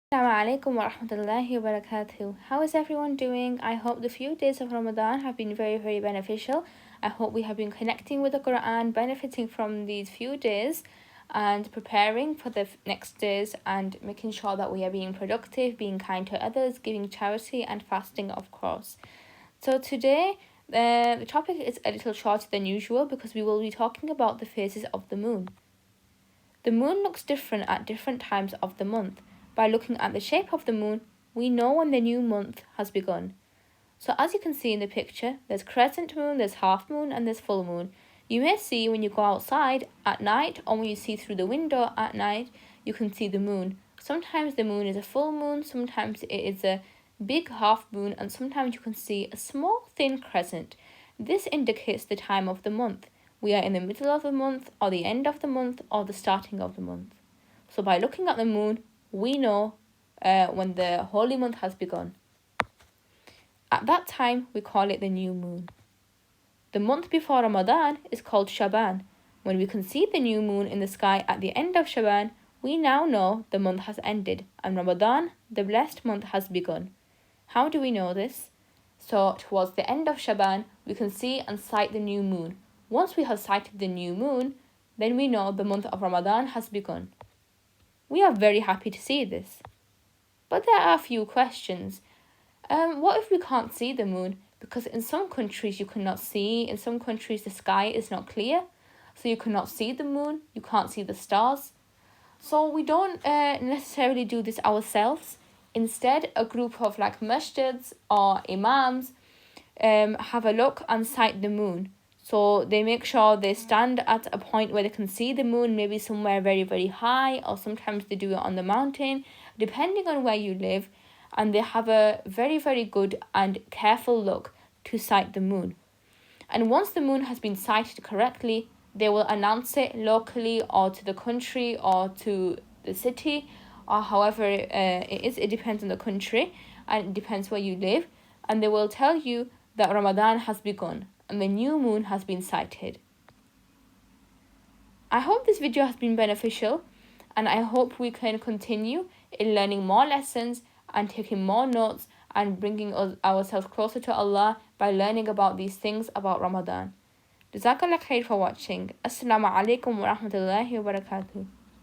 Assalamu alaikum wa rahmatullahi wa barakatuh. How is everyone doing? I hope the few days of Ramadan have been very beneficial. I hope we have been connecting with the Quran, benefiting from these few days and preparing for the next days and making sure that we are being productive, being kind to others, giving charity and fasting, of course. So today, the topic is a little shorter than usual because we will be talking about the phases of the moon. The moon looks different at different times of the month. By looking at the shape of the moon, we know when the new month has begun. So as you can see in the picture, there's crescent moon, there's half moon, and there's full moon. You may see when you go outside at night or when you see through the window at night, you can see the moon. Sometimes the moon is a full moon, sometimes it is a big half moon, and sometimes you can see a small thin crescent. This indicates the time of the month. We are in the middle of the month, or the end of the month, or the starting of the month. So by looking at the moon, we know when the holy month has begun. At that time, we call it the new moon. The month before Ramadan is called Shaban. When we can see the new moon in the sky at the end of Shaban, we now know the month has ended and Ramadan, the blessed month, has begun. How do we know this? So towards the end of Shaban, we can see and sight the new moon. Once we have sighted the new moon, then we know the month of Ramadan has begun. We are very happy to see this. But there are a few questions. What if we can't see the moon? Because in some countries you cannot see, in some countries the sky is not clear, so you cannot see the moon, you can't see the stars. So we don't necessarily do this ourselves. Instead, a group of masjids or imams have a look and sight the moon. So they make sure they stand at a point where they can see the moon, maybe somewhere very high, or sometimes they do it on the mountain, depending on where you live. And they have a very good and careful look to sight the moon. And once the moon has been sighted correctly, they will announce it locally or to the country or to the city, or however it is. It depends on the country and it depends where you live. And they will tell you that Ramadan has begun and the new moon has been sighted. I hope this video has been beneficial, and I hope we can continue in learning more lessons and taking more notes and bringing ourselves closer to Allah by learning about these things about Ramadan. Jazakallah khair for watching. Assalamu alaikum wa rahmatullahi wa barakatuh.